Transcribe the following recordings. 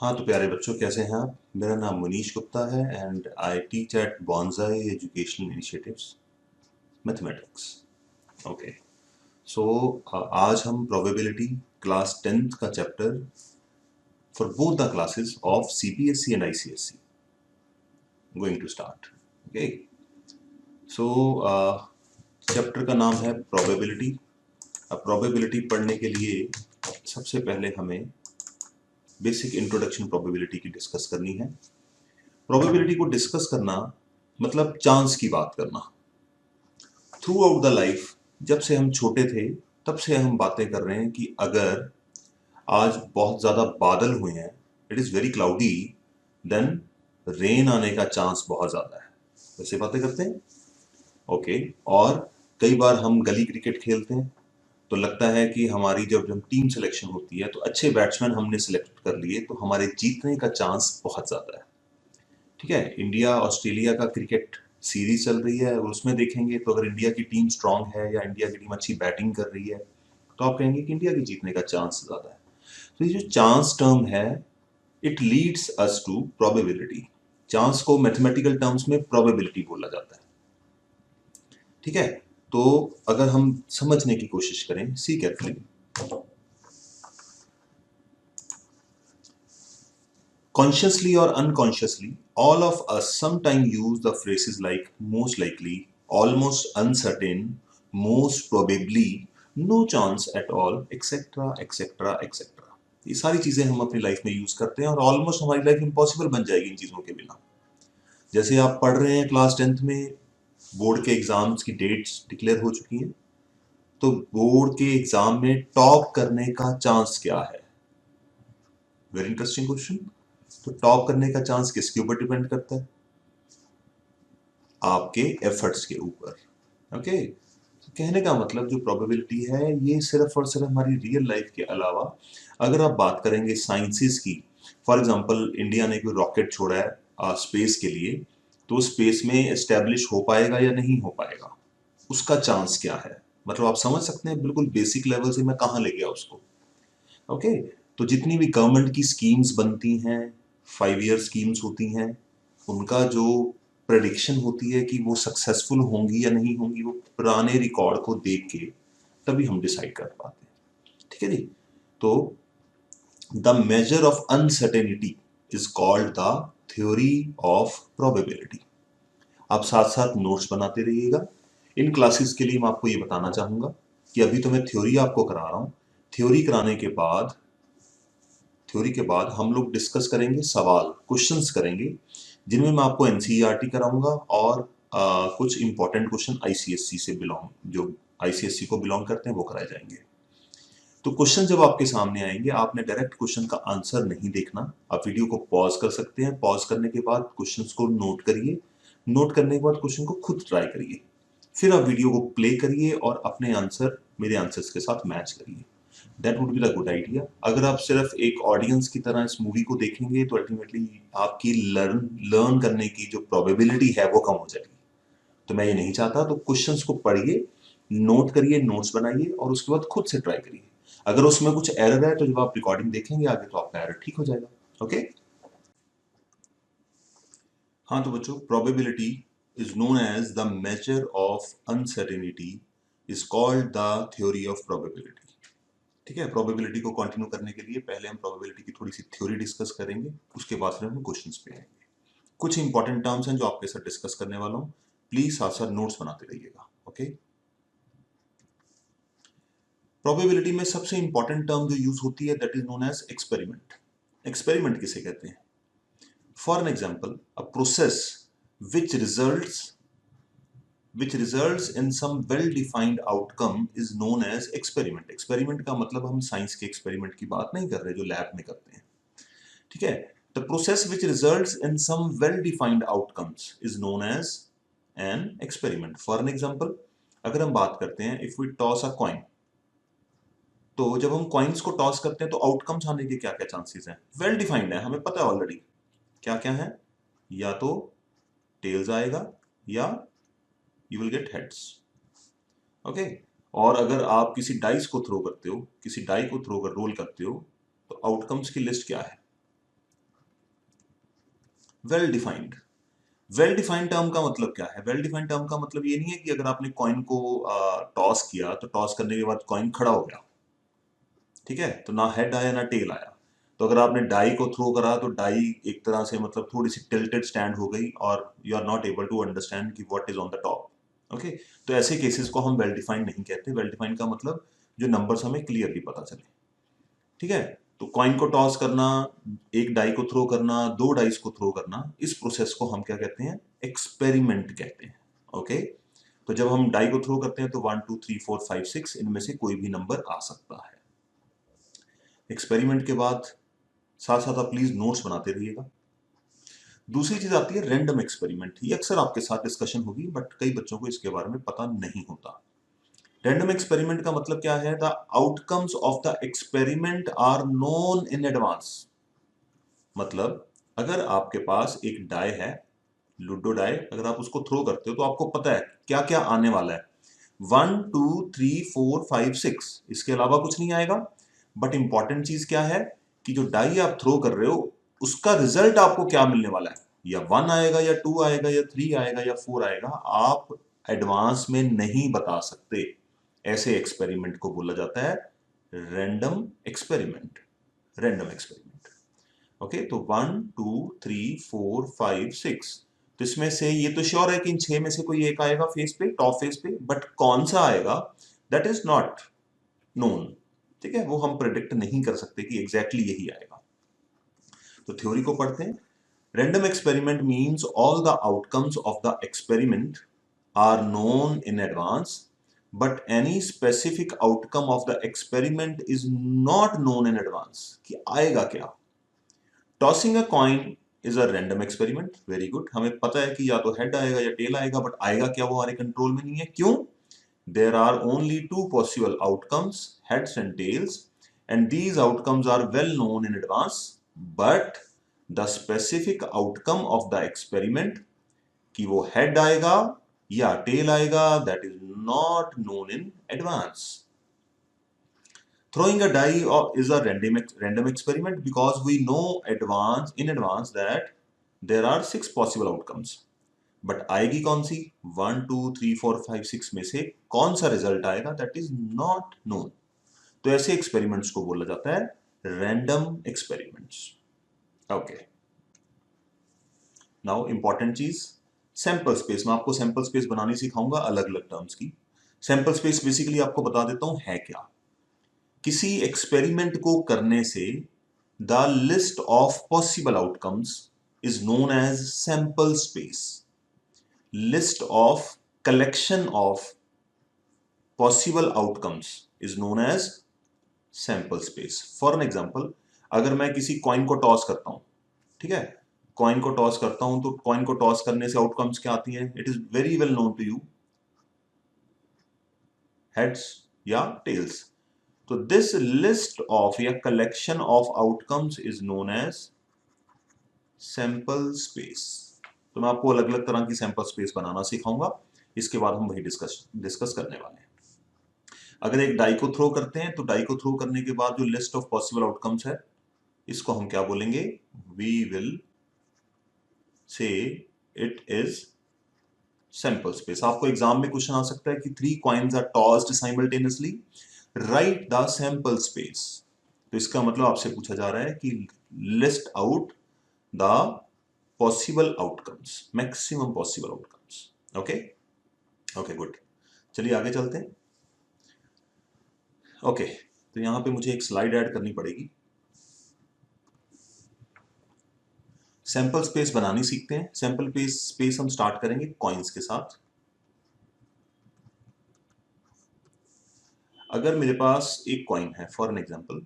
हाँ तो प्यारे बच्चों, कैसे हैं आप? मेरा नाम मनीष गुप्ता है and I teach at Bonzai educational initiatives mathematics. Okay, so आज हम प्रोबेबिलिटी क्लास 10th का chapter for both the classes of CBSE and ICSE going to start. Okay, so chapter का नाम है प्रोबेबिलिटी। अब प्रोबेबिलिटी पढ़ने के लिए सबसे पहले हमें बेसिक इंट्रोडक्शन प्रोबेबिलिटी की डिस्कस करनी है। प्रोबेबिलिटी को डिस्कस करना मतलब चांस की बात करना। थ्रू आउट द लाइफ, जब से हम छोटे थे तब से हम बातें कर रहे हैं कि अगर आज बहुत ज़्यादा बादल हुए हैं, it is very cloudy, then rain आने का चांस बहुत ज़्यादा है। वैसे बातें करते हैं। ओके, और कई बार हम गली क्रिकेट खेलते हैं तो लगता है कि हमारी जब टीम सिलेक्शन होती है तो अच्छे बैट्समैन हमने सिलेक्ट कर लिए तो हमारे जीतने का चांस बहुत ज़्यादा है। ठीक है, इंडिया ऑस्ट्रेलिया का क्रिकेट सीरीज चल रही है और उसमें देखेंगे तो अगर इंडिया की टीम स्ट्रांग है या इंडिया की टीम अच्छी बैटिंग कर रही है तो आप कहेंगे कि इंडिया के जीतने का चांस ज़्यादा है। तो ये जो चांस टर्म है, it leads us to probability. Chance को मैथमेटिकल टर्म्स में प्रोबेबिलिटी बोला जाता है। ठीक है, तो अगर हम समझने की कोशिश करें, see carefully. Consciously or unconsciously, all of us sometimes use the phrases like most likely, almost uncertain, most probably, no chance at all, etc. etc. etc. ये सारी चीजें हम अपनी लाइफ में यूज करते हैं और ऑलमोस्ट हमारी लाइफ इम्पॉसिबल बन जाएगी इन चीजों के बिना। जैसे आप पढ़ रहे हैं क्लास 10th में, बोर्ड के एग्जाम्स की डेट्स डिक्लेयर हो चुकी हैं, तो बोर्ड के एग्जाम में टॉप करने का चांस क्या है? Very interesting question. तो टॉप करने का चांस किसके ऊपर डिपेंड करता है? आपके एफर्ट्स के ऊपर। ओके, तो कहने का मतलब जो प्रोबेबिलिटी है ये सिर्फ और सिर्फ हमारी रियल लाइफ के अलावा, अगर आप बात करेंगे साइंसेस की, फॉर एग्जांपल इंडिया ने कोई रॉकेट छोड़ा है स्पेस के लिए, तो स्पेस में एस्टेब्लिश हो पाएगा या नहीं हो पाएगा, उसका चांस क्या है? मतलब आप समझ सकते हैं बिल्कुल बेसिक लेवल से मैं कहाँ ले गया उसको। ओके, तो जितनी भी गवर्नमेंट की स्कीम्स बनती हैं, 5 ईयर स्कीम्स होती हैं, उनका जो प्रेडिक्शन होती है कि वो सक्सेसफुल होंगी या नहीं होंगी, वो पुराने रिकॉर्ड को देख के तभी हम डिसाइड कर पाते हैं। ठीक है जी, तो the measure of uncertainty is called the theory of probability. आप साथ साथ नोट्स बनाते रहिएगा। इन क्लासेस के लिए मैं आपको ये बताना चाहूंगा कि अभी तो मैं थ्योरी आपको करा रहा हूँ। थ्योरी कराने के बाद, थ्योरी के बाद हम लोग डिस्कस करेंगे, सवाल क्वेश्चंस करेंगे, जिनमें मैं आपको एनसीईआरटी कराऊंगा और कुछ इंपॉर्टेंट क्वेश्चन आईसीएससी से बिलोंग, जो आईसीएससी को बिलोंग करते हैं, वो कराए जाएंगे। तो क्वेश्चन जब आपके सामने आएंगे, आपने डायरेक्ट क्वेश्चन का आंसर नहीं देखना। आप वीडियो को पॉज कर सकते हैं, पॉज करने के बाद क्वेश्चंस को नोट करिए, नोट करने के बाद क्वेश्चन को खुद ट्राई करिए, फिर आप वीडियो को प्ले करिए और अपने आंसर मेरे आंसर्स के साथ मैच करिए। That would be the good idea. अगर आप सिर्फ एक ऑडियंस की तरह इस मूवी को देखेंगे तो अल्टीमेटली आपकी लर्न करने की जो प्रोबेबिलिटी है वो कम हो जाएगी। तो मैं ये नहीं चाहता। तो क्वेश्चंस को पढ़िए, नोट करिए, नोट्स बनाइए और उसके बाद खुद से ट्राई करिए। अगर उसमें कुछ एरर है तो जब आप रिकॉर्डिंग देखेंगे आगे तो आपका एरर ठीक हो जाएगा। ओके, हाँ तो बच्चों, probability is known as the measure of uncertainty, is called the theory of probability. ठीक है, प्रोबेबिलिटी को कंटिन्यू करने के लिए पहले हम प्रोबेबिलिटी की थोड़ी सी थ्योरी डिस्कस करेंगे, उसके बाद फिर हम क्वेश्चंस पे आएंगे। कुछ इंपॉर्टेंट टर्म्स हैं जो आपके साथ डिस्कस करने वाला हूं, प्लीज साथ साथ नोट्स बनाते रहिएगा। ओके, प्रोबेबिलिटी में सबसे इंपॉर्टेंट टर्म जो यूज होती है that is known as experiment. Experiment किसे कहते हैं? For an example, a process which results which results in some well-defined outcome is known as experiment. Experiment का मतलब हम साइंस के एक्सपेरिमेंट की बात नहीं कर रहे जो लैब में करते हैं। ठीक है, the process which results in some well-defined outcomes is known as an experiment. For an example, अगर हम बात करते हैं if we toss a coin, तो जब हम कॉइन्स को टॉस करते हैं तो आउटकम्स आने के क्या क्या चांसेस हैं? वेल डिफाइंड है, हमें पता है ऑलरेडी क्या क्या है। या तो टेल्स आएगा या you will get heads. Okay, और अगर आप किसी डाइस को थ्रो करते हो, किसी डाई को थ्रो कर रोल करते हो, तो आउटकम्स की लिस्ट क्या है? Well defined. Well defined term का मतलब क्या है? वेल डिफाइंड टर्म का मतलब ये नहीं है कि अगर आपने कॉइन को टॉस किया तो टॉस करने के बाद कॉइन खड़ा हो गया, ठीक है, तो ना हेड आया ना टेल आया। तो अगर आपने डाई को थ्रो करा तो डाई एक तरह से मतलब थोड़ी सी टिल्टेड स्टैंड हो गई और you are not able to understand कि what is on the top. Okay, तो ऐसे केसेस को हम वेल डिफाइंड नहीं कहते। वेल डिफाइंड का मतलब जो नंबर्स हमें क्लियरली पता चले, ठीक है। तो कॉइन को टॉस करना, एक डाई को थ्रो करना, दो डाइस को थ्रो करना, इस प्रोसेस को हम क्या कहते हैं? एक्सपेरिमेंट कहते हैं। ओके, तो जब हम डाई को थ्रो करते हैं तो 1 2 3 4 5 6 इनमें से कोई भी नंबर आ सकता है। एक्सपेरिमेंट के बाद साथ साथ आप प्लीज नोट्स बनाते रहिएगा। दूसरी चीज आती है रैंडम एक्सपेरिमेंट। ये अक्सर आपके साथ डिस्कशन होगी बट कई बच्चों को इसके बारे में पता नहीं होता। रैंडम एक्सपेरिमेंट का मतलब क्या है? The outcomes of the experiment are known in advance. मतलब अगर आपके पास एक डाई है, लूडो डाई, अगर आप उसको थ्रो करते हो तो आपको पता है क्या क्या आने वाला है। 1 2 3 4 5 6, इसके अलावा कुछ नहीं आएगा। बट इंपॉर्टेंट चीज क्या है कि जो डाई आप थ्रो कर रहे हो उसका रिजल्ट आपको क्या मिलने वाला है। या 1 आएगा या 2 आएगा या 3 आएगा या 4 आएगा, आप एडवांस में नहीं बता सकते। ऐसे एक्सपेरिमेंट को बोला जाता है random experiment. Random experiment. Okay, तो 1 2 3 4 5 6, तो इसमें से ये तो श्योर है कि इन 6 में से कोई एक आएगा फेस पे, टॉप फेस पे, बट कौन सा आएगा दैट इज नॉट नोन। ठीक है, वो हम प्रेडिक्ट नहीं कर सकते कि एग्जैक्टली यही आएगा। तो थ्योरी को पढ़ते हैं। Random experiment means all the outcomes of the experiment are known in advance but any specific outcome of the experiment is not known in advance, कि आएगा क्या। Tossing a coin is a random experiment. Very good, हमें पता है कि या तो head आएगा या टेल आएगा, बट आएगा क्या वो हमारे कंट्रोल में नहीं है। क्यों? There are only two possible outcomes, heads and tails, and these outcomes are well known in advance, but the specific outcome of the experiment, कि वो हेड आएगा या टेल आएगा, that is not known in advance. Throwing a die is a random experiment because we know in advance that there are 6 possible outcomes. But आएगी कौन सी? 1 2 3 4 5 6 में से कौन सा रिजल्ट आएगा, दैट इज नॉट नोन। तो ऐसे एक्सपेरिमेंट्स को बोला जाता है random experiments. Okay, now important चीज, सैंपल स्पेस। मैं आपको सैंपल स्पेस बनानी सिखाऊंगा अलग अलग टर्म्स की। सैंपल स्पेस बेसिकली आपको बता देता हूं है क्या। किसी एक्सपेरिमेंट को करने से the list of possible outcomes is known as sample space. List of collection of possible outcomes is known as sample space. For an example, अगर मैं किसी कॉइन को टॉस करता हूं, ठीक है, कॉइन को टॉस करता हूं, तो कॉइन को टॉस करने से आउटकम्स क्या आती हैं? It is very well known to you, heads या टेल्स। तो दिस लिस्ट ऑफ या collection of outcomes is known as sample space. तो मैं आपको अलग अलग तरह की सैंपल स्पेस बनाना सिखाऊंगा, इसके बाद हम वही डिस्कस करने वाले हैं। अगर एक डाई को थ्रो करते हैं तो डाई को थ्रो करने के बाद जो लिस्ट ऑफ पॉसिबल आउटकम्स है, इसको हम क्या बोलेंगे? We will say it is sample space. आपको एग्जाम में क्वेश्चन आ सकता है कि 3 coins are tossed simultaneously, write the sample space. तो इसका मतलब आपसे पूछा जा रहा है कि list out the possible outcomes, maximum possible outcomes. Okay okay, good. चलिए आगे चलते हैं। ओके, तो यहां पे मुझे एक स्लाइड ऐड करनी पड़ेगी। सैंपल स्पेस बनानी सीखते हैं। सैंपल स्पेस हम स्टार्ट करेंगे कॉइन्स के साथ। अगर मेरे पास एक कॉइन है, for an example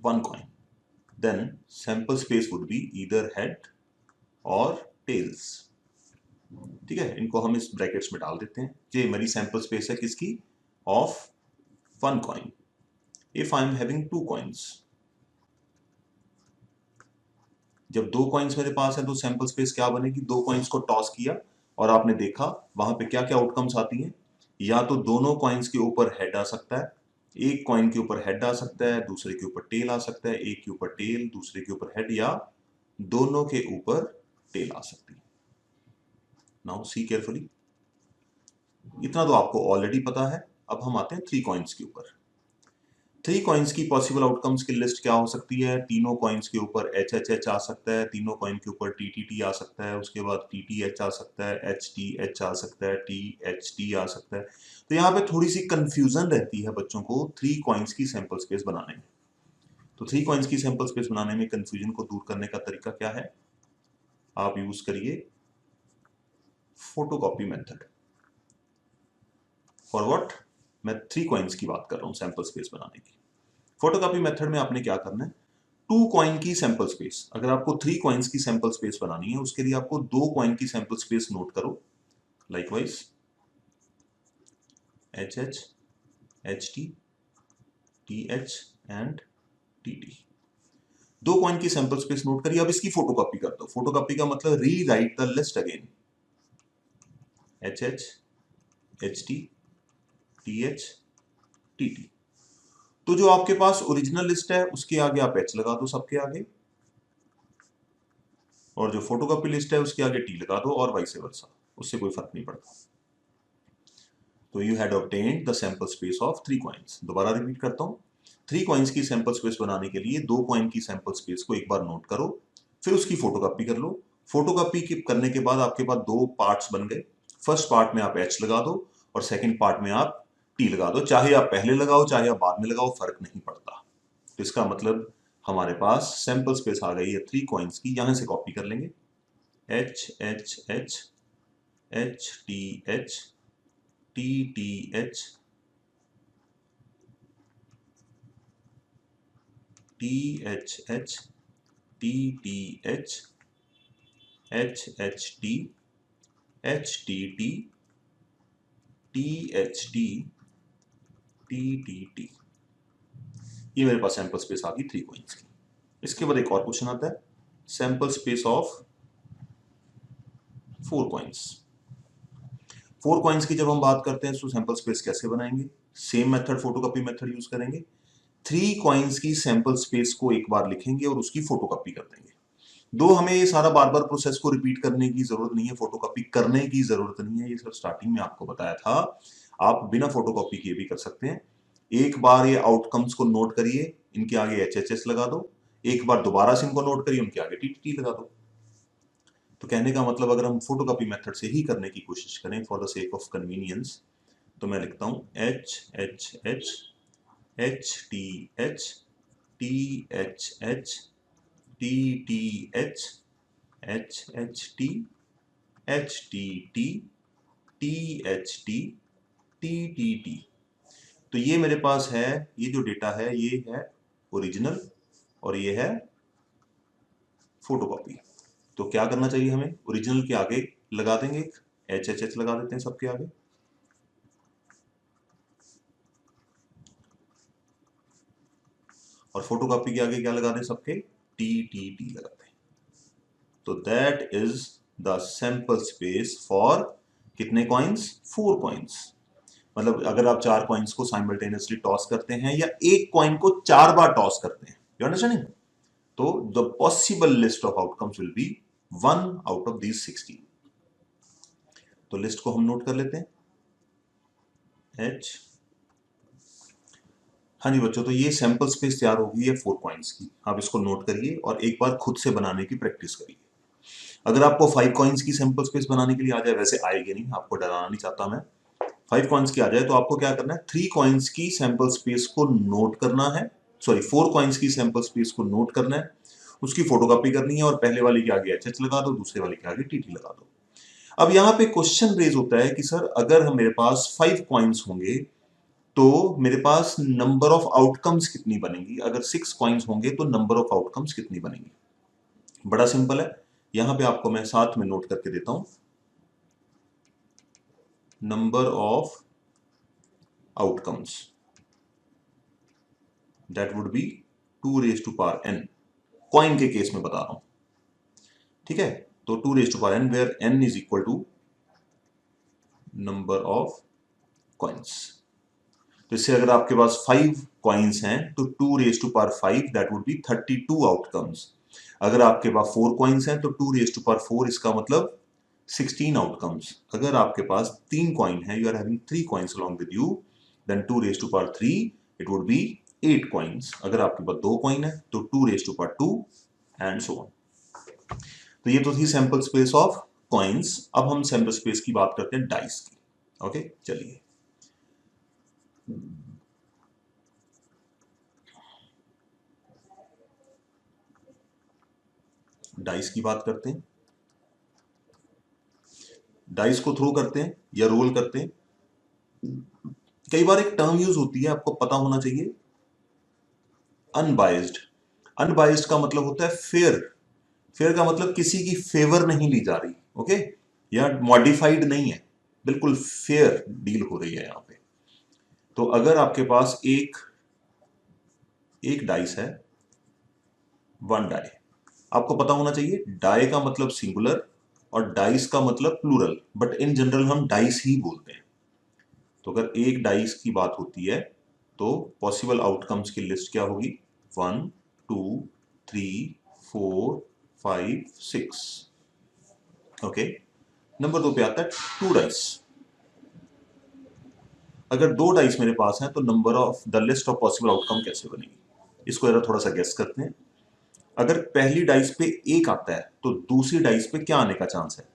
1 coin, then sample space would be either head और टेल्स। ठीक है, इनको हम इस ब्रैकेट्स में डाल देते हैं। ये मेरी सैंपल स्पेस है किसकी? Of 1 coin. If I am having 2 coins, जब 2 कॉइन्स मेरे पास है तो सैंपल स्पेस क्या बनेगी? 2 कॉइन्स को टॉस किया और आपने देखा वहां पे क्या क्या आउटकम्स आती हैं। या तो दोनों कॉइन्स के ऊपर हेड आ सकता है, एक कॉइन के ऊपर हेड आ सकता है, दूसरे के ऊपर टेल आ सकता है, एक के ऊपर टेल, दूसरे के ऊपर हेड, या दोनों के ऊपर टेल आ सकती है। नाउ सी केयरफुली, इतना तो आपको ऑलरेडी पता है। अब हम आते हैं 3 कॉइन्स के ऊपर। 3 कॉइन्स की पॉसिबल आउटकम्स की लिस्ट क्या हो सकती है? तीनों कॉइन्स के ऊपर एच एच एच आ सकता है, तीनों कॉइन के ऊपर टी टी टी आ सकता है, उसके बाद टी टी एच आ सकता है, एच टी एच आ सकता है, टी एच टी आ सकता है। तो यहाँ पे थोड़ी सी कंफ्यूजन रहती है बच्चों को 3 कॉइन्स की सैंपल स्पेस बनाने में। तो 3 कॉइन्स की सैंपल स्पेस बनाने में कंफ्यूजन को दूर करने का तरीका क्या है? आप यूज करिए फोटोकॉपी मेथड। For what? मैं 3 कॉइन्स की बात कर रहा हूं सैंपल स्पेस बनाने की। फोटोकॉपी मेथड में आपने क्या करना है? 2 कॉइन की सैंपल स्पेस, अगर आपको 3 कॉइन्स की सैंपल स्पेस बनानी है उसके लिए आपको 2 कॉइन की सैंपल स्पेस नोट करो। Likewise H H, H T, T H and T T. 2 coin की सैंपल स्पेस नोट करिए। अब इसकी फोटोकॉपी कर दो। फोटोकॉपी का मतलब री right the list again. H H, H T, T H, T T. तो जो आपके पास ओरिजिनल लिस्ट है उसके आगे आप एच लगा दो सबके आगे, और जो फोटोकॉपी लिस्ट है उसके आगे टी लगा दो, और वाइस वर्सा, उससे कोई फर्क नहीं पड़ता। तो you had obtained the sample space of 3 coins. दोबारा रिपीट करता हूं, 3 कॉइन्स की सैंपल स्पेस बनाने के लिए 2 कॉइन की सैंपल स्पेस को एक बार नोट करो, फिर उसकी फोटोकॉपी कर लो। फोटोकॉपी करने के बाद आपके पास 2 पार्ट्स बन गए। फर्स्ट पार्ट में आप एच लगा दो और सेकेंड पार्ट में आप टी लगा दो। चाहे आप पहले लगाओ चाहे आप बाद में लगाओ, फर्क नहीं पड़ता। तो इसका मतलब हमारे पास सैंपल स्पेस आ गई है 3 कॉइन्स की। यहां से कॉपी कर लेंगे, H H H, H T H, T T H, T H H, T T H, H H T, H T T, T H T, T T T. ये मेरे पास sample space आ गई 3 coins की। इसके बाद एक और क्वेश्चन आता है, sample space of 4 coins. 4 coins की जब हम बात करते हैं तो सैंपल स्पेस कैसे बनाएंगे? Same method, photocopy method use करेंगे। 3 कॉइन्स की सैंपल स्पेस को एक बार लिखेंगे और उसकी फोटोकॉपी कर देंगे। दो हमें ये सारा बार बार प्रोसेस को रिपीट करने की जरूरत नहीं है, फोटोकॉपी करने की जरूरत नहीं है। ये सब स्टार्टिंग में आपको बताया था, आप बिना फोटोकॉपी किए भी कर सकते हैं। एक बार ये आउटकम्स को नोट करिए, इनके आगे एच एच एस लगा दो, एक बार दोबारा से इनको नोट करिए, उनके आगे टी टी टी लगा दो। तो कहने का मतलब अगर हम फोटोकॉपी मेथड से ही करने की कोशिश करें for the sake of convenience, तो मैं लिखता हूं H H H, H T H, T H H, T T H, H H T, H T T, T H T, T T T. तो ये मेरे पास है, ये जो डेटा है ये है ओरिजिनल और ये है फोटोकॉपी। तो क्या करना चाहिए हमें? ओरिजिनल के आगे लगा देंगे एच एच एच लगा देते हैं सबके आगे, और फोटोकॉपी के आगे क्या लगा दें? सबके टी टी टी लगा दें। तो that is the sample space for कितने कॉइन्स? 4 कॉइन्स। मतलब अगर आप 4 कॉइन्स को साइमल्टेनियसली टॉस करते हैं या एक कॉइन को 4 बार टॉस करते हैं, यू अंडरस्टैंडिंग? तो the possible list of outcomes will be 1 out of these 16। तो लिस्ट को हम नोट कर लेते हैं, एच। हाँ जी बच्चों, तो ये सैंपल स्पेस तैयार हो गई है 4 कॉइन्स की। आप इसको नोट करिए और एक बार खुद से बनाने की प्रैक्टिस करिए। अगर आपको 5 कॉइन्स की सैंपल स्पेस बनाने के लिए आ जाए, वैसे आएगी नहीं, आपको डराना नहीं चाहता मैं, 5 कॉइन्स की आ जाए तो आपको क्या करना है? 3 कॉइन्स की सैंपल स्पेस को नोट करना है, सॉरी 4 कॉइन्स की सैंपल स्पेस को नोट करना है, उसकी फोटोकॉपी करनी है और पहले वाले के आगे एच एच लगा दो, दूसरे वाले के आगे टी टी लगा दो। अब यहाँ पे क्वेश्चन रेज होता है कि सर अगर हम मेरे पास 5 कॉइन्स होंगे तो मेरे पास नंबर ऑफ आउटकम्स कितनी बनेंगी? अगर 6 कॉइन्स होंगे तो नंबर ऑफ आउटकम्स कितनी बनेंगी? बड़ा सिंपल है, यहां पे आपको मैं साथ में नोट करके देता हूं, number of outcomes that would be 2 raise to power n। Coin के केस में बता रहा हूं, ठीक है? तो 2 raise to power n where n is equal to number of coins. तो इससे अगर आपके पास 5 कॉइन्स हैं तो 2 raise to power 5 that would be 32 outcomes. अगर आपके पास 4 कॉइन्स हैं तो 2 रेज टू पावर 4, इसका मतलब 16 आउटकम्स। अगर आपके पास 3 कॉइन है, you are having 3 coins along with you, then 2 raise to power 3 it would be 8 coins. अगर आपके पास 2 कॉइन है तो 2 raise to power 2 and so on. तो ये तो थी सैंपल स्पेस ऑफ कॉइन्स। अब हम सैंपल स्पेस की बात करते हैं डाइस की। ओके चलिए, डाइस की बात करते हैं। डाइस को थ्रो करते हैं या रोल करते हैं। कई बार एक टर्म यूज होती है, आपको पता होना चाहिए, अनबाइज्ड। अनबाइज्ड का मतलब होता है फेयर। फेयर का मतलब किसी की फेवर नहीं ली जा रही, ओके, या मॉडिफाइड नहीं है, बिल्कुल फेयर डील हो रही है यहां पे। तो अगर आपके पास एक डाइस है, 1 डाई, आपको पता होना चाहिए डाई का मतलब सिंगुलर और डाइस का मतलब प्लूरल, बट इन जनरल हम डाइस ही बोलते हैं। तो अगर एक डाइस की बात होती है तो पॉसिबल आउटकम्स की लिस्ट क्या होगी? 1 2 3 4 5 6। ओके, नंबर 2 पे आता है 2 डाइस। अगर 2 डाइस मेरे पास है तो number of the list of possible outcome कैसे बनेगी, इसको जरा थोड़ा सा गेस करते हैं। अगर पहली डाइस पे 1 आता है तो दूसरी डाइस पे क्या आने का चांस है?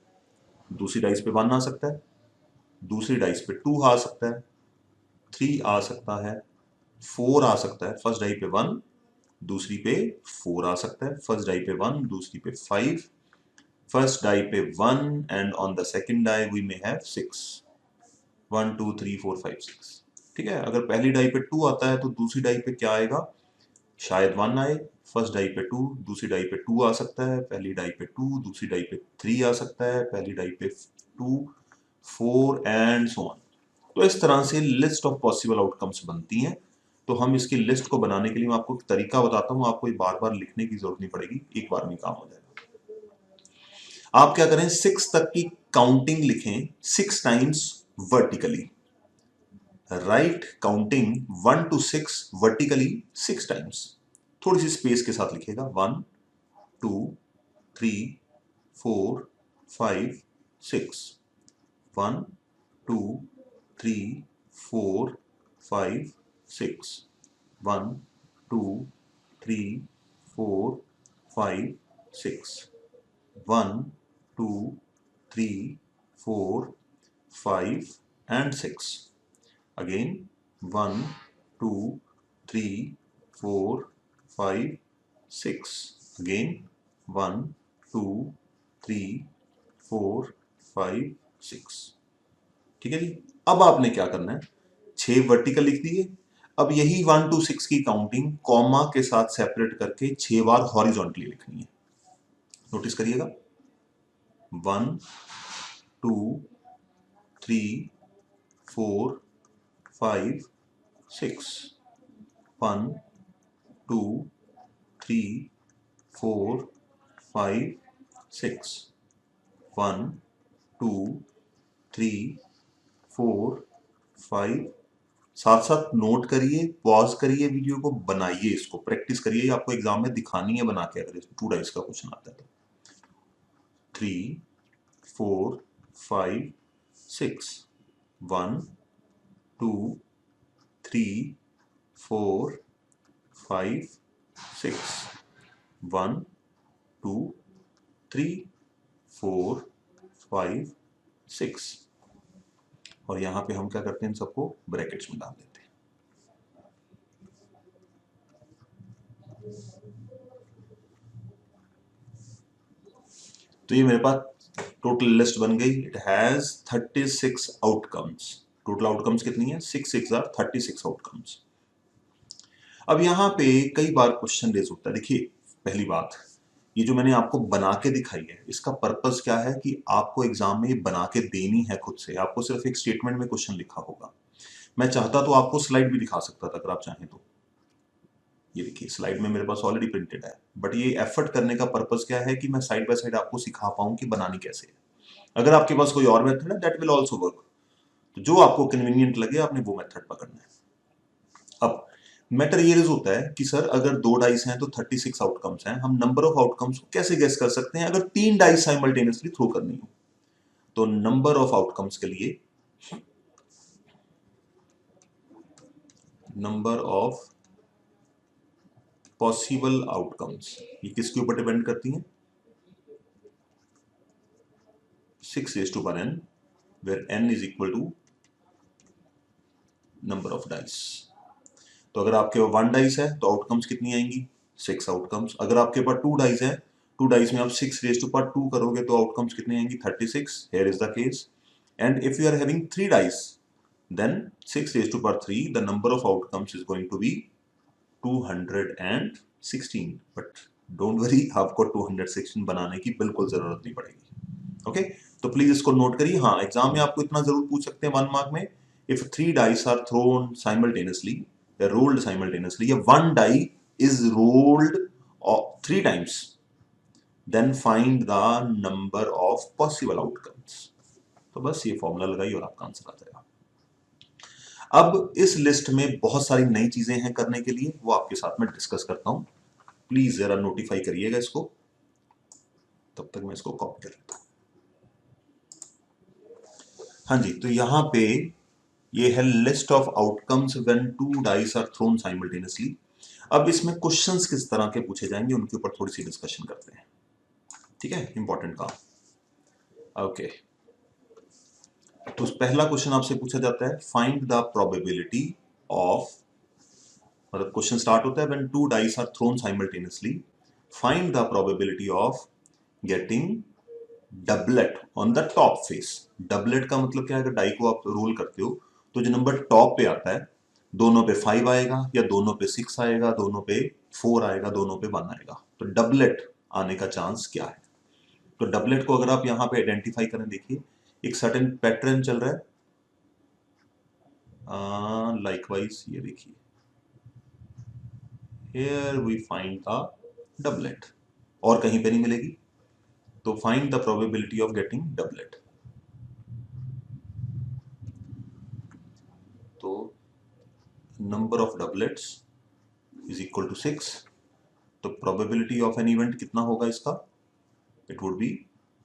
दूसरी डाइस पे 1 आ सकता है, दूसरी डाइस पे 2 आ सकता है, 3 आ सकता है, 4 आ सकता है। फर्स्ट डाई पे 1, दूसरी पे 4 आ सकता है। फर्स्ट डाई पे 1, दूसरी पे 5, फर्स्ट डाई पे 1 and on the second die we may have 6। 1 2 3 4 5 6। ठीक है, अगर पहली डाई पे 2 आता है तो दूसरी डाई पे क्या आएगा? शायद 1 आए। फर्स्ट डाई पे 2, दूसरी डाई पे 2 आ सकता है, पहली डाई पे 2, दूसरी डाई पे 3 आ सकता है, पहली डाई पे 2 4 एंड सो ऑन। तो इस तरह से लिस्ट ऑफ पॉसिबल आउटकम्स बनती हैं। तो हम इसकी लिस्ट को बनाने के लिए मैं आपको एक तरीका बताता हूं, आपको बार बार लिखने की जरूरत नहीं पड़ेगी, एक बार में काम हो जाएगा। आप क्या करें, 6 तक की काउंटिंग लिखें 6 times vertically. Right counting 1 to 6 vertically 6 times. थोड़ी सी स्पेस के साथ लिखेगा, 1 2 3 4 5 6। 1 2 3 4 5 6। 1 2 3 4 5 6। 1 2 3 4 5 and 6। Again 1 2 3 4 5 6। Again 1 2 3 4 5 6। ठीक है जी। अब आपने क्या करना है, 6 वर्टिकल लिख दिए। अब यही 1 to 6 की काउंटिंग कॉमा के साथ सेपरेट करके 6 बार हॉरिजॉन्टली लिखनी है। नोटिस करिएगा, 1 2 3 4 5 6। 1 2 3 4 5 6। 1 2 3 4 5। साथ साथ नोट करिए, पॉज करिए वीडियो को, बनाइए, इसको प्रैक्टिस करिए, आपको एग्जाम में दिखानी है बना के, अगर 2 डाइस का क्वेश्चन आता है तो। 3 4 5 6। 1 2 3 4 5 6। 1 2 3 4 5 6। और यहां पे हम क्या करते हैं, इन सबको ब्रैकेट्स में डाल देते हैं। तो ये मेरे पास टोटल लिस्ट बन गई। It has 36 outcomes. Total outcomes कितनी है? 6 6 आर 36 आउटकम्स। अब यहाँ पे कई बार क्वेश्चन रेज होता है। देखिए, पहली बात, ये जो मैंने आपको बना के दिखाई है, इसका पर्पस क्या है कि आपको एग्जाम में ये बना के देनी है खुद से। आपको सिर्फ एक स्टेटमेंट में क्वेश्चन लिखा होगा। मैं चाहता तो आपको स्लाइड भी दिखा सकता था अगर आप चाहें तो। ये देखिए, स्लाइड में मेरे पास ऑलरेडी प्रिंटेड है, बट ये एफर्ट करने का पर्पस क्या है कि मैं साइड बाय साइड आपको सिखा पाऊं कि बनानी कैसे है। अगर आपके पास कोई और मेथड है दैट विल आल्सो वर्क। तो जो आपको कन्वीनियंट लगे आपने वो मेथड पकड़ना है। अब मैटर ये होता है कि सर अगर 2 डाइस हैं तो 36 आउटकम्स हैं, हम नंबर ऑफ आउटकम्स को कैसे गेस कर सकते हैं अगर 3 डाइस साइमल्टेनियसली थ्रो करनी हो? तो नंबर ऑफ आउटकम्स के लिए नंबर ऑफ पॉसिबल आउटकम्स, ये किसके ऊपर डिपेंड करती हैं? 6 raised to power n, where n is equal to number of dice. तो अगर आपके पास 1 डाइस है तो आउटकम्स कितनी आएंगी? 6 आउटकम्स। अगर आपके पास 2 डाइस है, 2 डाइस में आप 6 रेज टू पावर 2 करोगे तो आउटकम्स कितनी आएंगी? 36। Here is the case. And if you are having 3 dice, then 6 raised to power 3, the number of outcomes is going to be 216. But don't worry, आपको 216 बनाने की बिल्कुल जरूरत नहीं पड़ेगी। ओके, तो प्लीज इसको नोट करिए। हाँ, एग्जाम में आपको इतना जरूर पूछ सकते हैं 1 मार्क में, if 3 dice are thrown simultaneously, they're rolled simultaneously, या 1 die is rolled 3 times, then find the number of possible outcomes। तो बस ये फॉर्मूला लगाइए और आपका आंसर आ जाएगा। अब इस लिस्ट में बहुत सारी नई चीजें हैं करने के लिए, वो आपके साथ में डिस्कस करता हूं। प्लीज जरा नोटिफाई करिएगा इसको, तब तक मैं इसको कॉपी कर लेता हूं। हाँ जी, तो यहां पे ये है list of outcomes when 2 dice are thrown simultaneously. अब इसमें क्वेश्चंस किस तरह के पूछे जाएंगे उनके ऊपर थोड़ी सी डिस्कशन करते हैं, ठीक है? इंपॉर्टेंट काम। ओके, तो पहला क्वेश्चन आपसे पूछा जाता है फाइंड द प्रोबेबिलिटी ऑफ, मतलब क्वेश्चन स्टार्ट होता है when 2 dice are thrown simultaneously, find the probability of getting doublet on the top face. Doublet का मतलब क्या है? अगर डाई को आप रोल करते हो तो जो नंबर टॉप पे आता है, दोनों पे 5 आएगा या दोनों पे 6 आएगा, दोनों पे 4 आएगा, दोनों पे 1 आएगा, तो डबलेट आने का चांस क्या है? तो डबलेट को अगर आप यहां पे आइडेंटिफाई करें, देखिए एक सर्टेन पैटर्न चल रहा है। लाइकवाइज ये देखिए, here we find the doublet, और कहीं पे नहीं मिलेगी, तो find the probability of getting doublet. तो number of doublets is equal to 6, तो प्रोबेबिलिटी ऑफ एन इवेंट कितना होगा इसका? It would B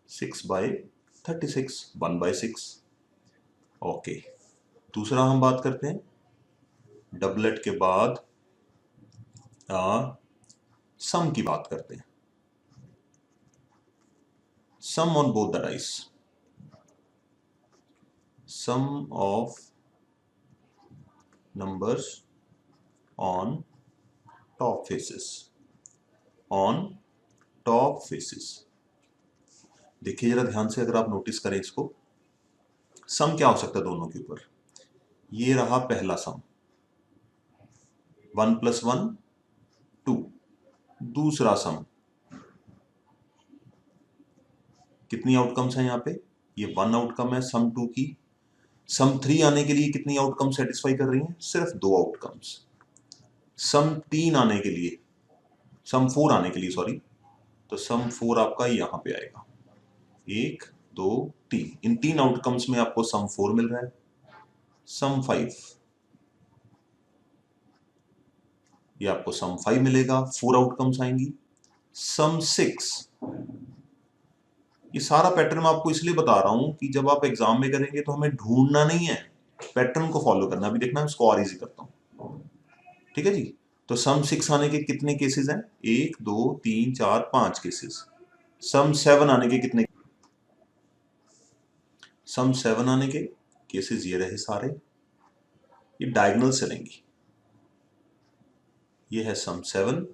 6/36, 1/6। ओके, दूसरा हम बात करते हैं डबलेट के बाद सम की बात करते हैं। Sum on both the dice, sum of numbers on top faces, on top faces। देखिए जरा ध्यान से, अगर आप नोटिस करें इसको, सम क्या हो सकता है दोनों के ऊपर? ये रहा पहला सम, 1 + 1 2। दूसरा सम, कितनी आउटकम्स हैं यहाँ पे? ये 1 आउटकम है सम 2 की। सम 3 आने के लिए कितनी आउटकम सेटिस्फाई कर रही हैं? सिर्फ 2 आउटकम्स। सम 3 आने के लिए, सम 4 आने के लिए सॉरी, तो सम 4 आपका यहां पे आएगा, 1 2 3। इन 3 आउटकम्स में आपको सम 4 मिल रहा है। सम 5, ये आपको सम 5 मिलेगा, 4 आउटकम्स आएंगी। सम 6, ये सारा पैटर्न मैं आपको इसलिए बता रहा हूं कि जब आप एग्जाम में करेंगे तो हमें ढूंढना नहीं है, पैटर्न को फॉलो करना। अभी देखना, मैं इसको और इजी करता हूं, ठीक है जी? तो सम 6 आने के कितने केसेस हैं? 1 2 3 4 5 केसेस। सम 7 आने के कितने? सम 7 आने के केसेस ये रहे सारे, ये डायगोनल चलेंगी। ये है सम 7।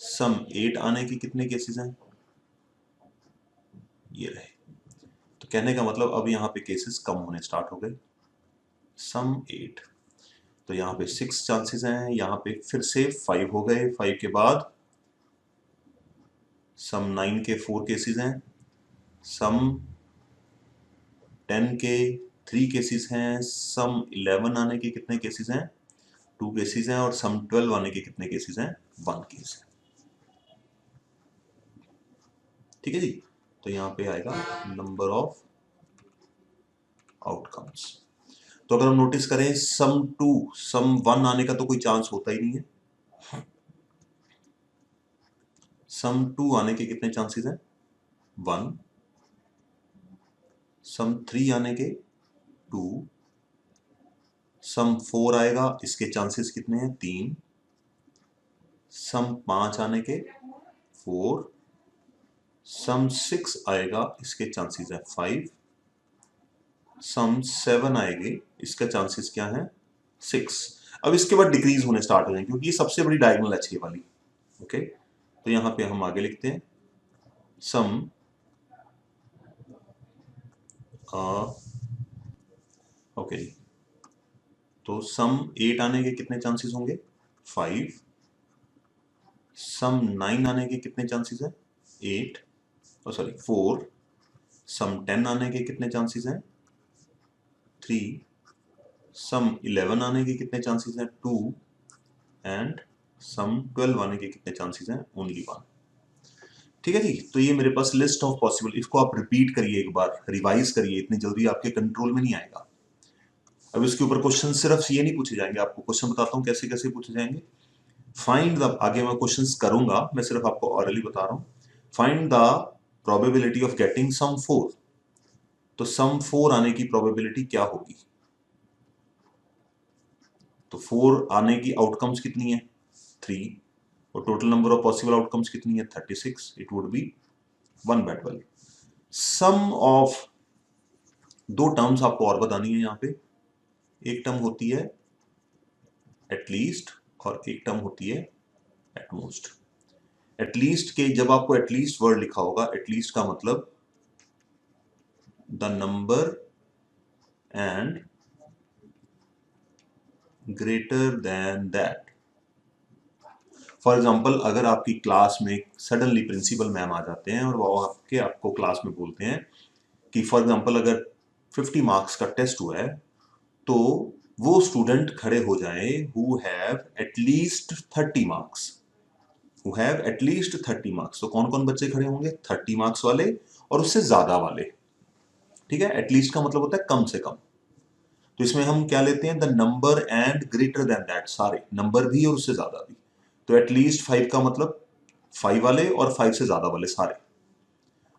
सम 8 आने के कितने केसेस हैं? ये रहे। तो कहने का मतलब अब यहां पे केसेस कम होने स्टार्ट हो गए। सम 8, तो यहां पे 6 चांसेस हैं, यहां पे फिर से 5 हो गए। 5 के बाद सम 9 के 4 केसेस हैं, सम 10 के 3 केसेस हैं, सम 11 आने के कितने केसेस हैं? 2 केसेस हैं, और सम 12 आने के कितने केसेस हैं? 1 केस है। ठीक है जी? तो यहां पे आएगा नंबर ऑफ आउटकम्स। तो अगर हम नोटिस करें सम 2 सम 1 आने का तो कोई चांस होता ही नहीं है। सम 2 आने के कितने चांसेस हैं? 1। सम 3 आने के 2। सम 4 आएगा, इसके चांसेस कितने हैं? 3। सम 5 आने के 4। सम 6 आएगा, इसके चांसेस हैं 5। सम 7 आएंगे, इसका चांसेस क्या है? 6। अब इसके बाद डिक्रीज होने स्टार्ट हो जाएंगे क्योंकि ये सबसे बड़ी डायगोनल है 6 वाली। ओके, तो यहां पे हम आगे लिखते हैं सम ओके जी, तो सम 8 आने के कितने चांसेस होंगे? 5। सम 9 आने के कितने चांसेस हैं? 8, सॉरी 4। सम 10 आने के कितने चांसेस हैं? 3। सम 11 आने के कितने चांसेस हैं? 2। एंड सम 12 आने के कितने चांसेस हैं? ओनली 1। ठीक है जी, तो ये मेरे पास लिस्ट ऑफ पॉसिबल, इसको आप रिपीट करिए, एक बार रिवाइज करिए, इतनी जल्दी आपके कंट्रोल में नहीं आएगा। अब इसके ऊपर क्वेश्चन सिर्फ ये नहीं पूछे जाएंगे, आपको क्वेश्चन बताता हूँ कैसे कैसे पूछे जाएंगे। फाइंड द, आगे मैं क्वेश्चंस करूंगा, मैं सिर्फ आपको ऑरली बता रहा हूँ। Find the probability of getting sum 4। तो सम 4 आने की प्रोबेबिलिटी क्या होगी? तो 4 आने की आउटकम्स कितनी है? 3। और total number of possible outcomes कितनी है? 36। It would be 1 by 12। Sum of दो टर्म्स आपको और बतानी है यहाँ पे। एक टर्म होती है एटलीस्ट और एक टर्म होती है एटमोस्ट। एटलीस्ट के जब आपको एटलीस्ट वर्ड लिखा होगा, एटलीस्ट का मतलब the number and greater than that. For example, अगर आपकी क्लास में सडनली प्रिंसिपल मैम आ जाते हैं और वो आपको क्लास में बोलते हैं कि फॉर एग्जाम्पल अगर 50 मार्क्स का टेस्ट हुआ है तो वो स्टूडेंट खड़े हो जाए who have at least 30 marks. Who have at least 30 marks, तो कौन कौन बच्चे खड़े होंगे? 30 मार्क्स वाले और उससे ज्यादा वाले। ठीक है, एटलीस्ट का मतलब होता है कम से कम। तो इसमें हम क्या लेते हैं? The number and greater than that, सारे नंबर भी और उससे ज्यादा भी। तो एटलीस्ट 5 का मतलब 5 वाले और 5 से ज्यादा वाले सारे।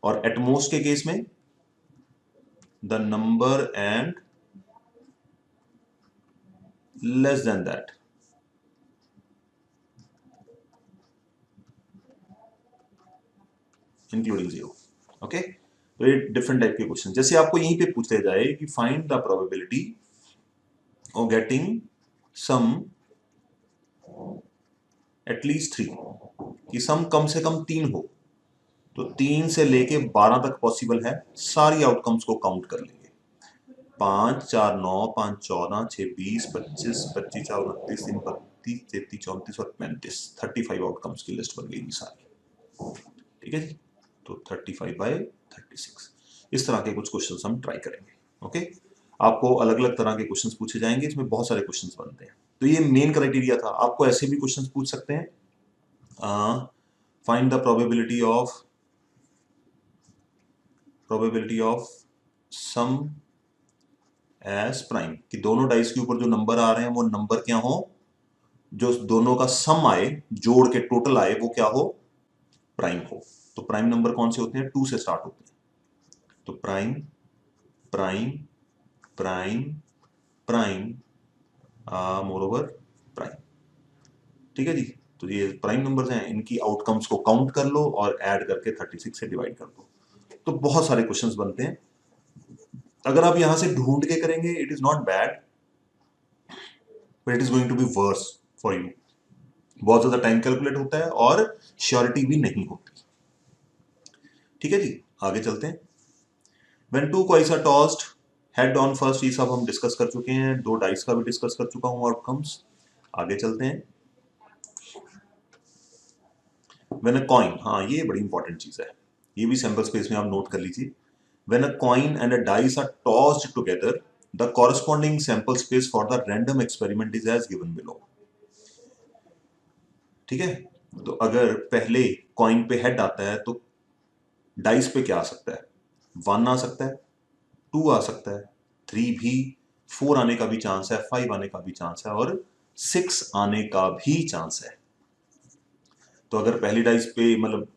और एटमोस्ट के केस में the number and less than that. Including 0। Okay, तो ये डिफरेंट टाइप के क्वेश्चन, जैसे आपको यहीं पे पूछते जाए कि find the probability of getting sum at least 3, कि सम कम से कम 3 हो, तो 3 से लेके 12 तक पॉसिबल है। सारी आउटकम्स को काउंट कर लेंगे। 5 4 9 5 14 6 20 25 25 4 29 3 32 33 34 और 35, 35 आउटकम्स की लिस्ट बन गई सारी। ठीक है जी, तो 35 बाय 36। इस तरह के कुछ क्वेश्चंस हम ट्राई करेंगे। ओके, आपको अलग अलग तरह के क्वेश्चंस पूछे जाएंगे, इसमें बहुत सारे क्वेश्चंस बनते हैं। तो ये मेन क्राइटेरिया था। आपको ऐसे भी क्वेश्चंस पूछ सकते हैं, find the probability of sum as prime, कि दोनों डाइस के ऊपर जो नंबर आ रहे हैं वो नंबर क्या हो, जो दोनों का सम आए, जोड़ के टोटल आए, वो क्या हो? प्राइम हो। तो प्राइम नंबर कौन से होते हैं? 2 से स्टार्ट होते हैं। तो prime prime prime prime more over prime. ठीक है जी, तो ये प्राइम नंबर्स हैं, इनकी आउटकम्स को काउंट कर लो और ऐड करके 36 से डिवाइड कर दो। तो बहुत सारे क्वेश्चंस बनते हैं। अगर आप यहां से ढूंढ के करेंगे it is not bad, but it is going to be worse for you. बहुत ज्यादा टाइम कैलकुलेट होता है और श्योरिटी भी नहीं होती। ठीक है जी, आगे चलते हैं। When two coins are tossed head on first, ये सब हम डिस्कस कर चुके हैं। 2 डाइस का भी डिस्कस कर चुका हूं आउटकम्स। आगे चलते हैं। व्हेन अ कॉइन, हाँ ये बड़ी इंपॉर्टेंट चीज है, ये भी सैंपल स्पेस में आप नोट कर लीजिए। When a coin and a dice are tossed together the corresponding sample space for the random experiment is as given below. ठीक है, तो अगर पहले कॉइन पे हेड आता है तो डाइस पे क्या आ सकता है? 1 आ सकता है, 2 आ सकता है, 3 भी, 4 आने का भी चांस है, 5 आने का भी चांस है और 6 आने का भी चांस है। तो अगर पहली डाइस पे मतलब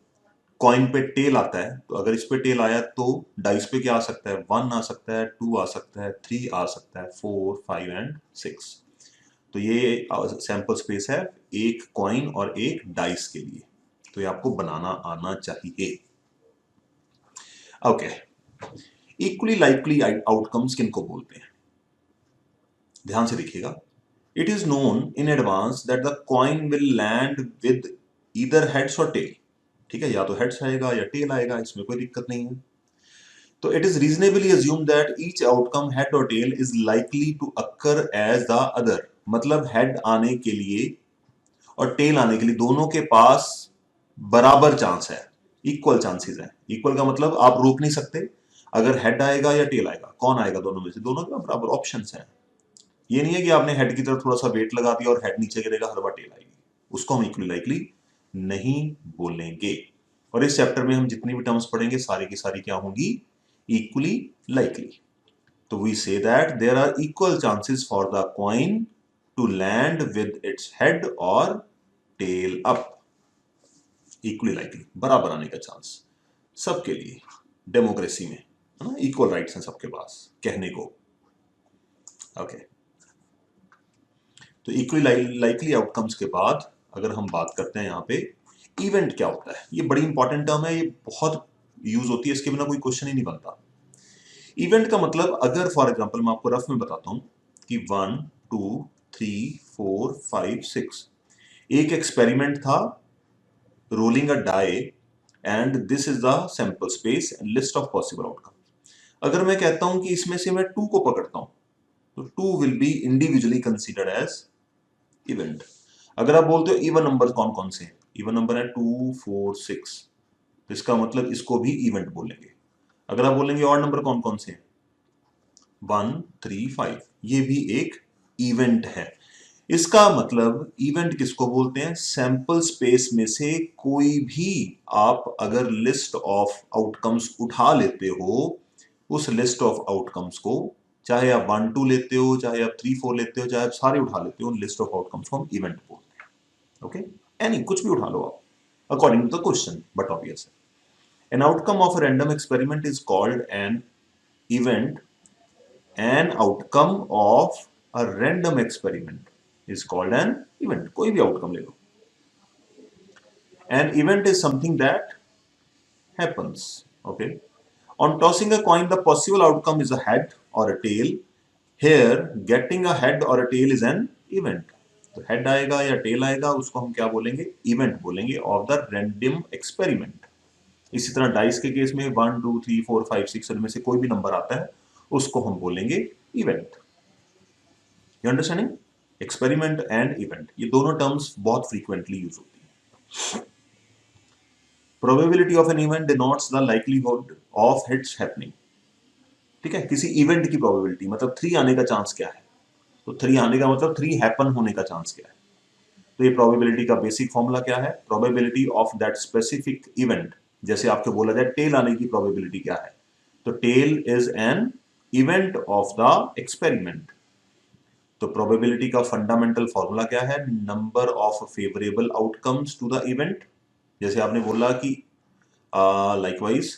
कॉइन पे टेल आता है, तो अगर इस पे टेल आया तो डाइस पे क्या आ सकता है, 1 आ सकता है, 2 आ सकता है, 3 आ सकता है, 4, 5 एंड 6। तो ये सैंपल स्पेस है एक कॉइन और एक डाइस के लिए, तो ये आपको बनाना आना चाहिए। ओके, इक्वली लाइकली आउटकम्स किनको बोलते हैं, ध्यान से देखिएगा। It is known in advance that the coin will land with either heads और टेल। ठीक है, या तो हेड्स आएगा या टेल आएगा, इसमें कोई दिक्कत नहीं है। तो it is reasonably assume that each outcome head और tail is likely to occur as the other. मतलब हेड आने के लिए और टेल आने के लिए दोनों के पास बराबर चांस है, इक्वल चांसेस है। इक्वल का मतलब आप रोक नहीं सकते, अगर हेड आएगा या टेल आएगा, कौन आएगा दोनों में से, दोनों के बराबर ऑप्शंस हैं। ये नहीं है कि आपने हेड की तरफ थोड़ा सा वेट लगा दिया और हेड नीचे गिरेगा, हर बार टेल आएगी, उसको हम इक्वली लाइकली नहीं बोलेंगे। और इस चैप्टर में हम जितनी भी टर्म्स पढ़ेंगे सारी की सारी क्या होंगी, इक्वली लाइकली। तो we say that there are equal chances for the coin to land with its head और टेल अप। इक्वली लाइकली, बराबर आने का चांस सबके लिए, डेमोक्रेसी में है ना, इक्वल राइट्स हैं सबके पास कहने को। ओके, तो इक्वली लाइकली आउटकम्स के बाद अगर हम बात करते हैं यहाँ पे इवेंट क्या होता है, ये बड़ी इंपॉर्टेंट टर्म है, ये बहुत यूज होती है, इसके बिना कोई क्वेश्चन ही नहीं बनता। इवेंट का मतलब, अगर फॉर एग्जांपल मैं आपको रफ में बताता हूं कि 1 2 3 4 5 6 एक एक्सपेरिमेंट था, rolling a die and this is the sample space and list of possible outcome. अगर मैं कहता हूं कि इसमें से मैं 2 को पकड़ता हूं, तो 2 will be individually considered as event. अगर आप बोलते हो इवन नंबर कौन कौन से हैं, इवन नंबर है 2 4 6, तो इसका मतलब इसको भी इवेंट बोलेंगे। अगर आप बोलेंगे ऑड नंबर कौन कौन से हैं, 1 3 5, ये भी एक इवेंट है। इसका मतलब इवेंट किसको बोलते हैं, सैंपल स्पेस में से कोई भी आप अगर लिस्ट ऑफ आउटकम्स उठा लेते हो, उस लिस्ट ऑफ आउटकम्स को, चाहे आप 1 2 लेते हो, चाहे आप 3 4 लेते हो, चाहे आप सारे उठा लेते हो, लिस्ट ऑफ आउटकम्स को हम इवेंट बोलते हैं। ओके, एनी कुछ भी उठा लो आप according to the question, but obvious है। An outcome of a random experiment is called an event. An outcome of a random experiment is called an event. कोई भी outcome ले लो. An event is something that happens. Okay. On tossing a coin, the possible outcome is a head or a tail. Here, getting a head or a tail is an event. तो head आएगा या tail आएगा, उसको हम क्या बोलेंगे, event बोलेंगे of the random experiment. इसी तरह डाइस के केस में 1 2 3 4 5 6 में से कोई भी नंबर आता है, उसको हम बोलेंगे event. You understanding, experiment and event, ये दोनों टर्म्स बहुत फ्रीक्वेंटली यूज होती है। Probability of an event denotes the likelihood of its happening. ठीक है, किसी इवेंट की प्रोबेबिलिटी मतलब 3 आने का चांस क्या है, तो 3 आने का मतलब 3 हैपन होने का चांस क्या है। तो ये प्रोबेबिलिटी का बेसिक फॉर्मूला क्या है, probability of that specific event. जैसे आपको बोला जाए टेल आने की प्रोबेबिलिटी क्या है, तो tail is an event of the experiment. तो प्रोबेबिलिटी का फंडामेंटल फॉर्मूला क्या है, number of favourable outcomes to the event. जैसे आपने बोला कि लाइकवाइज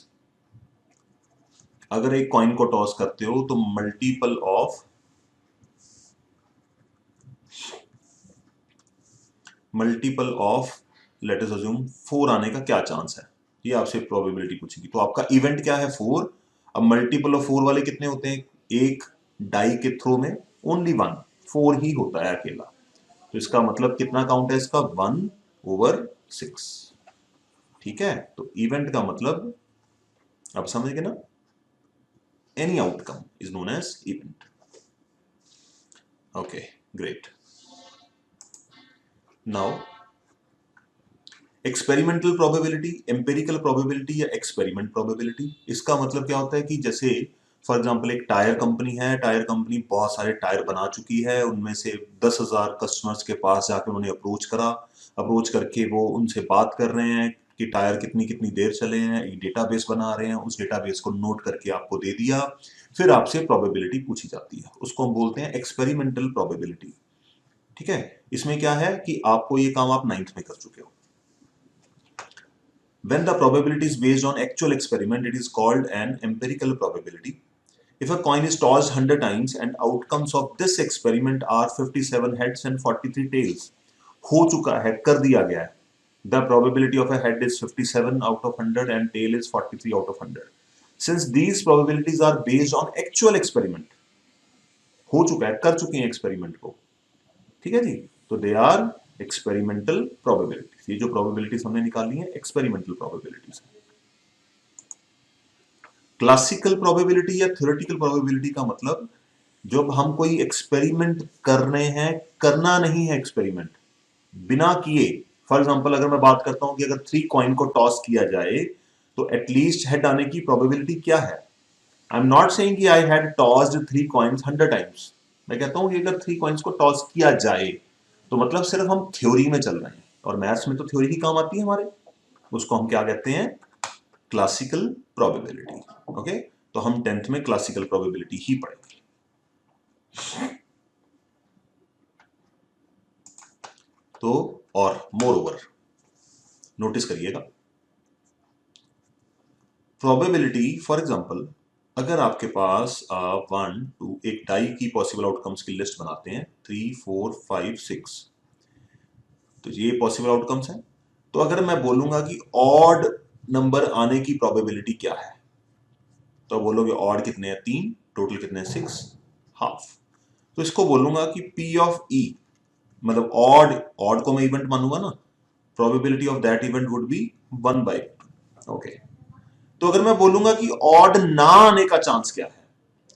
अगर एक कॉइन को टॉस करते हो तो multiple of let us assume 4 आने का क्या चांस है, ये आपसे प्रोबेबिलिटी पूछेगी। तो आपका इवेंट क्या है, 4। अब मल्टीपल ऑफ 4 वाले कितने होते हैं, एक डाई के थ्रो में ओनली 1, 4 ही होता है अकेला। तो इसका मतलब कितना काउंट है इसका, 1/6। ठीक है, तो इवेंट का मतलब अब समझ गए ना, any outcome is known as event. Okay, great. Now experimental probability, empirical probability या एक्सपेरिमेंट प्रोबेबिलिटी, इसका मतलब क्या होता है कि जैसे फॉर एग्जांपल एक टायर कंपनी है, टायर कंपनी बहुत सारे टायर बना चुकी है, उनमें से 10,000 कस्टमर्स के पास जाकर उन्होंने अप्रोच करके वो उनसे बात कर रहे हैं कि टायर कितनी कितनी देर चले हैं, एक डेटाबेस बना रहे हैं, उस डेटाबेस को नोट करके आपको दे दिया, फिर आपसे प्रोबेबिलिटी पूछी जाती है, उसको हम बोलते हैं एक्सपेरिमेंटल प्रोबेबिलिटी। ठीक है, इसमें क्या है कि आपको ये काम आप 9th में कर चुके हो। When the probability is based on actual experiment, it is called an empirical probability. If a coin is tossed 100 times and outcomes of this experiment are 57 heads and 43 tails, हो चुका है, कर दिया गया है, the probability of a head is 57 out of 100 and tail is 43 out of 100. Since these probabilities are based on actual experiment, हो चुका है, कर चुके हैं एक्सपेरिमेंट को, ठीक है जी, तो दे आर एक्सपेरिमेंटल प्रोबेबिलिटीज। ये जो प्रोबेबिलिटीज हमने निकाली है एक्सपेरिमेंटल प्रोबेबिलिटीज। क्लासिकल प्रोबेबिलिटी या थ्योरेटिकल प्रोबेबिलिटी का मतलब जब हम कोई एक्सपेरिमेंट कर रहे हैं, करना नहीं है एक्सपेरिमेंट, बिना किए। फॉर एग्जांपल अगर मैं बात करता हूं कि अगर 3 कॉइन को टॉस किया जाए तो एटलीस्ट हेड आने की प्रोबेबिलिटी क्या है। आई एम नॉट सेइंग कि I had tossed 3 coins 100 times. मैं कहता हूं कि अगर 3 कॉइन्स को टॉस किया जाए तो मतलब सिर्फ हम थ्योरी में चल रहे हैं, और मैथ्स में तो थ्योरी ही काम आती है हमारे, उसको हम क्या कहते हैं, क्लासिकल प्रोबेबिलिटी। ओके, तो हम 10th में क्लासिकल प्रोबेबिलिटी ही पढ़ेंगे। तो और मोर ओवर नोटिस करिएगा, प्रोबेबिलिटी फॉर एग्जांपल अगर आपके पास 1 2 एक डाई की पॉसिबल आउटकम्स की लिस्ट बनाते हैं 3 4 5 6, तो ये पॉसिबल आउटकम्स हैं। तो अगर मैं बोलूंगा कि ऑड नंबर आने की प्रोबेबिलिटी क्या है, तो बोलोगे ऑड कितने हैं 3, टोटल कितने हैं 6, हाफ। तो इसको बोलूंगा कि P ऑफ E, मतलब ऑड को मैं इवेंट मानूंगा ना, probability of that event would be 1/2। Okay, तो अगर मैं बोलूंगा कि ऑड ना आने का चांस क्या है,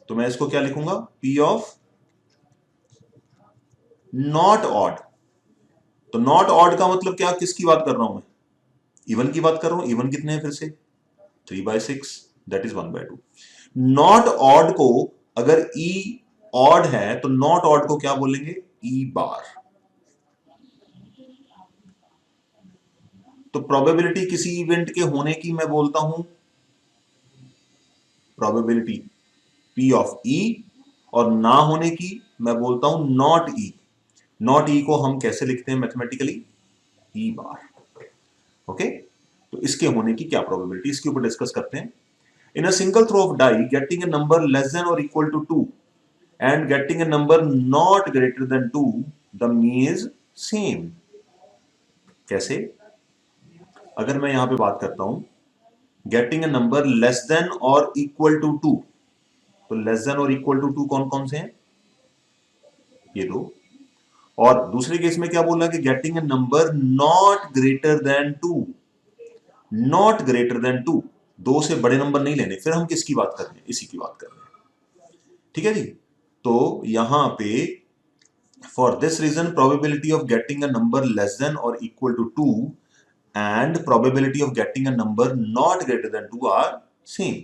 तो मैं इसको क्या लिखूंगा, P ऑफ नॉट ऑड। तो नॉट ऑड का मतलब क्या, किसकी बात कर रहा हूं मैं, इवन की बात कर रहा हूं। इवन कितने हैं फिर से 3/6, दैट इज 1/2। नॉट ऑड को अगर E ऑड है तो नॉट ऑड को क्या बोलेंगे, E बार। तो प्रोबेबिलिटी किसी इवेंट के होने की मैं बोलता हूं प्रोबेबिलिटी P ऑफ E, और ना होने की मैं बोलता हूं नॉट E। नॉट E को हम कैसे लिखते हैं मैथमेटिकली, E बार। ओके, तो इसके होने की क्या प्रोबेबिलिटी, इसके ऊपर डिस्कस करते हैं। In a single throw of die getting a number less than और equal to 2 and getting a number not greater than 2, the mean is same। कैसे, अगर मैं यहां पे बात करता हूं getting a number less than और इक्वल टू 2, तो लेस देन और इक्वल टू 2 कौन कौन से हैं, ये दो। और दूसरे केस में क्या बोला कि getting a number not greater than 2, not greater than 2, 2 से बड़े नंबर नहीं लेने। फिर हम किसकी बात कर रहे हैं, इसी की बात कर रहे हैं, ठीक है जी। तो यहां पे for this reason probability of getting a number less than or equal to 2 and probability of getting a number not greater than 2 are same।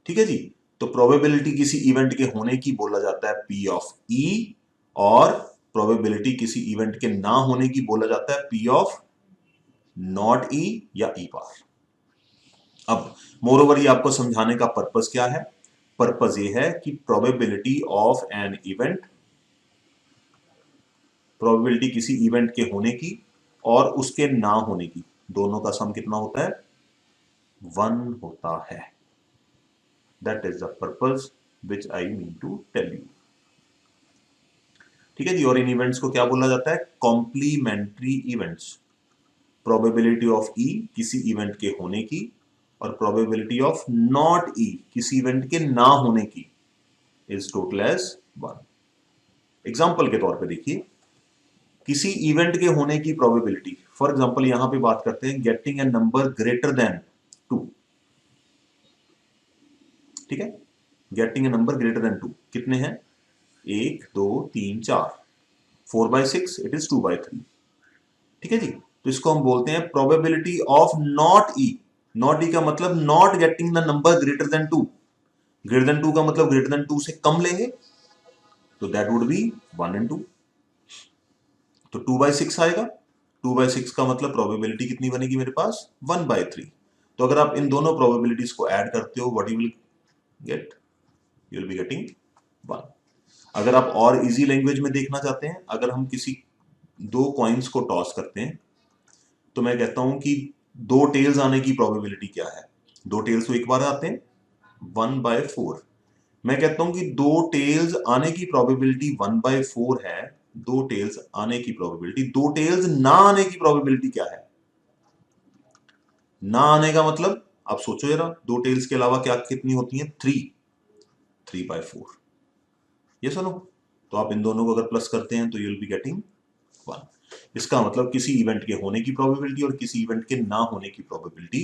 ठीक है जी, तो probability किसी इवेंट के होने की बोला जाता है P of E, और probability किसी इवेंट के ना होने की बोला जाता है P of not E या E बार। अब मोरओवर ये आपको समझाने का पर्पस क्या है, पर्पस ये है कि probability of an event, probability किसी इवेंट के होने की और उसके ना होने की, दोनों का सम कितना होता है, 1 होता है। That is the purpose which I mean to tell you. ठीक है जी, और इन इवेंट्स को क्या बोला जाता है, कॉम्प्लीमेंट्री इवेंट्स। प्रोबेबिलिटी ऑफ ई किसी इवेंट के होने की और प्रोबेबिलिटी ऑफ नॉट ई किसी इवेंट के ना होने की इज टोटल एज 1। एग्जाम्पल के तौर पे देखिए, किसी इवेंट के होने की प्रोबेबिलिटी, फॉर एग्जांपल यहां पे बात करते हैं getting a number greater than 2, ठीक है, getting a number greater than 2 कितने हैं, 1 2 3 4, 4/6 इट इज 2/3। ठीक है जी, तो इसको हम बोलते हैं probability of not E. Not E का मतलब not getting the number greater than 2, greater than 2 का मतलब ग्रेटर देन 2 से कम लेंगे, तो दैट वुड बी 1 and 2, तो 2/6 आएगा। 2/6 का मतलब प्रोबेबिलिटी कितनी बनेगी मेरे पास 1/3। तो अगर आप इन दोनों प्रोबेबिलिटीज को ऐड करते हो what you will get, you will be getting 1। अगर आप और इजी लैंग्वेज में देखना चाहते हैं, अगर हम किसी दो कॉइन्स को टॉस करते हैं तो मैं कहता हूं कि दो टेल्स आने की प्रोबेबिलिटी क्या है। दो टेल्स तो एक बार आते हैं 1/4। मैं कहता हूं कि दो टेल्स आने की प्रोबेबिलिटी 1/4 है। दो टेल्स आने की प्रोबेबिलिटी, दो टेल्स ना आने की प्रोबेबिलिटी क्या है? ना आने का मतलब आप सोचो जरा, दो टेल्स के अलावा क्या कितनी होती हैं? 3/4। ये सुनो, तो आप इन दोनों को अगर प्लस करते हैं तो यू विल बी गेटिंग 1। इसका मतलब किसी इवेंट के होने की प्रोबेबिलिटी और किसी इवेंट के ना होने की प्रोबेबिलिटी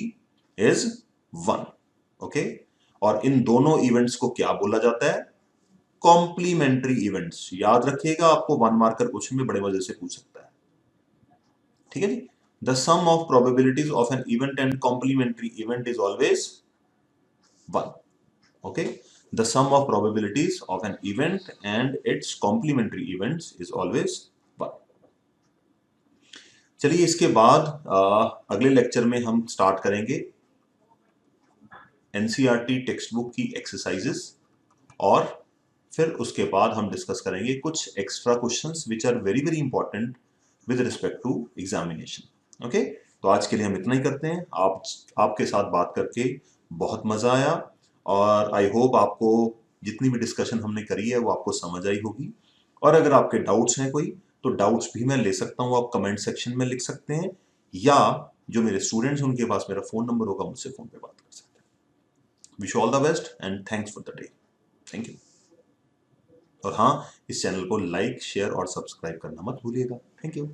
इज 1। ओके, और इन दोनों इवेंट्स को क्या बोला जाता है? Complementary events. याद रखिएगा, आपको 1 मार्कर क्वेश्चन में बड़े मजे से पूछ सकता है। ठीक है जी। The sum of probabilities of an event and complementary event is always 1। Okay, the sum of probabilities of an event and its complementary events is always 1। चलिए इसके बाद अगले लेक्चर में हम स्टार्ट करेंगे एनसीईआरटी टेक्स्ट बुक की exercises, और फिर उसके बाद हम डिस्कस करेंगे कुछ extra questions which are very very important with respect to examination. Okay, तो आज के लिए हम इतना ही करते हैं। आपके साथ बात करके बहुत मजा आया, और आई होप आपको जितनी भी डिस्कशन हमने करी है वो आपको समझ आई होगी। और अगर आपके डाउट्स हैं कोई, तो डाउट्स भी मैं ले सकता हूँ, आप कमेंट सेक्शन में लिख सकते हैं, या जो मेरे स्टूडेंट्स उनके पास मेरा फोन नंबर होगा, मुझसे फोन पे बात कर सकते हैं। Wish all the best and thanks for the day. Thank you. और हाँ, इस चैनल को लाइक, शेयर और सब्सक्राइब करना मत भूलिएगा। Thank you.